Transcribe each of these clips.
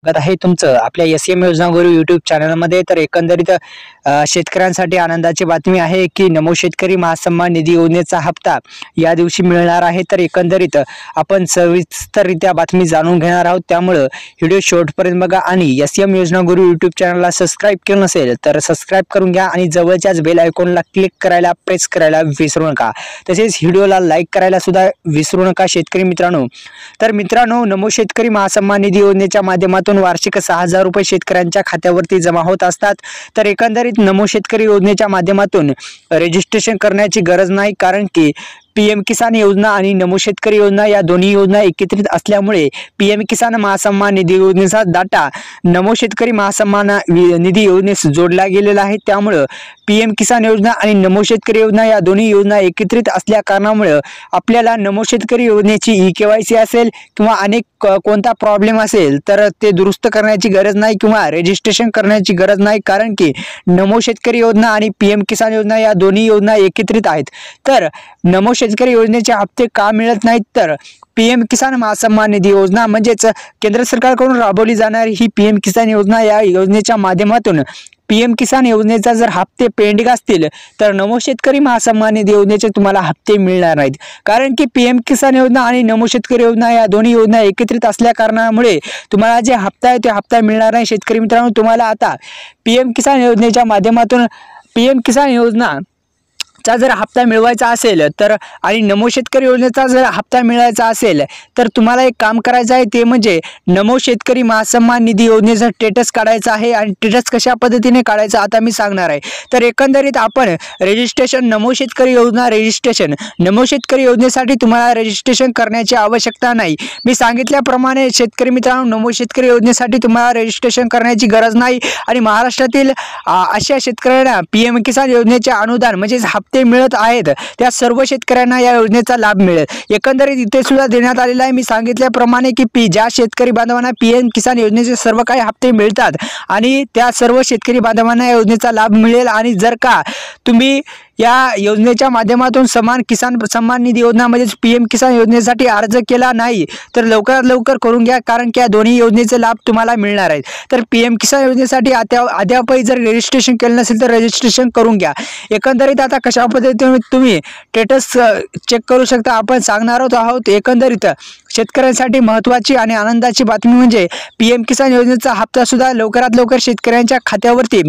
स्वागत आहे तुमचं आपल्या एसएम योजना गुरु YouTube चॅनलमध्ये। तर एकंदरीत शेतकऱ्यांसाठी आनंदाची बातमी आहे की नमो शेतकरी महासन्मान निधी योजनेचा हप्ता या दिवशी मिळणार आहे। तर एकंदरीत आपण सविस्तररित्या बातमी जाणून घेणार आहोत, त्यामुळे व्हिडिओ शेवटपर्यंत बघा आणि एसएम योजना गुरु YouTube चॅनलला सबस्क्राइब केलं नसेल तर सबस्क्राइब करून घ्या आणि जवळच्याच बेल आयकॉनला क्लिक करायला प्रेस करायला विसरू नका। तसेच व्हिडिओला लाईक करायला सुद्धा विसरू नका शेतकरी मित्रांनो। तर मित्रांनो, नमो शेतकरी महासन्मान निधी योजनेच्या माध्यमातून वार्षिक 6000 रुपये शेतकऱ्यांच्या खात्यावरती जमा होत असतात। तर एकंदरीत नमो शेतकरी योजनेच्या माध्यमातून रजिस्ट्रेशन करण्याची गरज नाही, कारण की पीएम किसान योजना आणि नमो शेतकरी योजना या दोन्ही योजना एकत्रित असल्यामुळे पीएम किसान महासन्मान निधी योजनेचा डाटा नमो शेतकरी महासन्मान निधी योजनेस जोडला गेलेला आहे। त्यामुळे पीएम किसान योजना आणि नमो शेतकरी योजना या दोन्ही योजना एकत्रित असल्या कारणामुळे आपल्याला नमो शेतकरी योजनेची ई-केवायसी असेल किंवा अनेक कोणता प्रॉब्लेम असेल तर ते दुरुस्त करण्याची गरज नाही किंवा रजिस्ट्रेशन करण्याची गरज नाही, कारण की नमो शेतकरी योजना आणि पीएम किसान योजना या दोन्ही योजना एकत्रित आहेत। तर नमो शेतकरी योजनेचे हप्ते का मिळत नाहीत, तर पीएम किसान महासन्मान निधी योजना म्हणजेच केंद्र सरकारकडून राबवली जाणारी ही पीएम किसान योजना, या योजनेच्या माध्यमातून पीएम किसान योजनेचा जर हप्ते पेंडिंग असतील तर नमो शेतकरी महासन्मान निधी योजनेचे तुम्हाला हप्ते मिळणार नाहीत, कारण की पीएम किसान योजना आणि नमो शेतकरी योजना या दोन्ही योजना एकत्रित असल्या कारणामुळे तुम्हाला जे हप्ता आहे ते हप्ता मिळणार नाही। शेतकरी मित्रांनो, तुम्हाला आता पीएम किसान योजनेच्या माध्यमातून पीएम किसान योजना चा जर हप्ता मिळवायचा असेल तर आणि नमो शेतकरी योजनेचा जर हप्ता मिळवायचा असेल तर तुम्हाला एक काम करायचं आहे, ते म्हणजे नमो शेतकरी महासन्मान निधी योजनेचा स्टेटस काढायचा आहे। आणि स्टेटस कशा पद्धतीने काढायचं आता मी सांगणार आहे। तर एकंदरीत आपण रजिस्ट्रेशन नमो शेतकरी योजना रजिस्ट्रेशन नमो शेतकरी योजनेसाठी तुम्हाला रजिस्ट्रेशन करण्याची आवश्यकता नाही। मी सांगितल्याप्रमाणे शेतकरी मित्रांनो, नमो शेतकरी योजनेसाठी तुम्हाला रजिस्ट्रेशन करण्याची गरज नाही आणि महाराष्ट्रातील अशा शेतकऱ्यांना पीएम किसान योजनेचे अनुदान म्हणजे हप्ते मिळत आहेत त्या सर्व शेतकऱ्यांना या योजनेचा लाभ मिळेल। एकंदरीत इथे सुद्धा देण्यात आलेला आहे, मी सांगितल्याप्रमाणे की ज्या शेतकरी बांधवांना पीएम किसान योजनेचे सर्व काही हप्ते मिळतात आणि त्या सर्व शेतकरी बांधवांना या योजनेचा लाभ मिळेल। आणि जर का तुम्ही या योजनेच्या माध्यमातून समान किसान सन्मान निधी योजना म्हणजेच पीएम किसान योजनेसाठी अर्ज केला नाही तर लवकरात लवकर करून घ्या, कारण की या दोन्ही योजनेचे लाभ तुम्हाला मिळणार आहेत। तर पीएम किसान योजनेसाठी अद्यापही जर रजिस्ट्रेशन केलं नसेल तर रजिस्ट्रेशन करून घ्या। एकंदरीत आता कशा पद्धतीने तुम्ही स्टेटस चेक करू शकता आपण सांगणार आहोत। एकंदरीत शेतकऱ्यांसाठी महत्त्वाची आणि आनंदाची बातमी म्हणजे पीएम किसान योजनेचा हप्ता सुद्धा लवकरात लवकर शेतकऱ्यांच्या खात्यावरती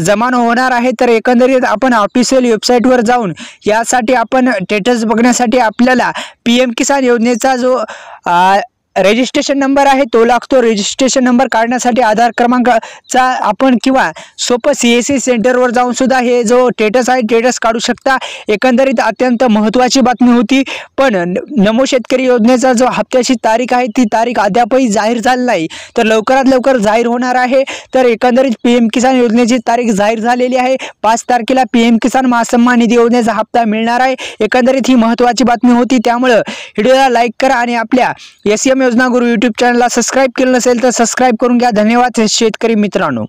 जमा होणार आहे। तर एकंदरीत आपण ऑफिशियल वेबसाईटवर जाऊन यासाठी आपण स्टेटस बघण्यासाठी आपल्याला पीएम किसान योजनेचा जो रजिस्ट्रेशन नंबर आहे तो लागतो। रजिस्ट्रेशन नंबर काढण्यासाठी आधार क्रमांकाचा आपण किंवा सोपं सीएससी सेंटरवर जाऊन सुद्धा हे जो स्टेटस आहे स्टेटस काढू शकता। एकंदरीत अत्यंत महत्त्वाची बातमी होती, पण नमो शेतकरी योजनेचा जो हप्त्याची तारीख आहे ती तारीख अद्यापही जाहीर झाली नाही, तर लवकरात लवकर जाहीर होणार आहे। तर एकंदरीत पीएम किसान योजनेची तारीख जाहीर झालेली आहे, 5 तारखेला पीएम किसान महासन्मान निधी योजनेचा हप्ता मिळणार आहे। एकंदरीत ही महत्त्वाची बातमी होती, त्यामुळे व्हिडिओला लाईक करा आणि आपल्या एसएम योजना गुरु YouTube चॅनलला सबस्क्राइब केलं नसेल तर सबस्क्राइब करून घ्या। धन्यवाद शेतकरी मित्रांनो।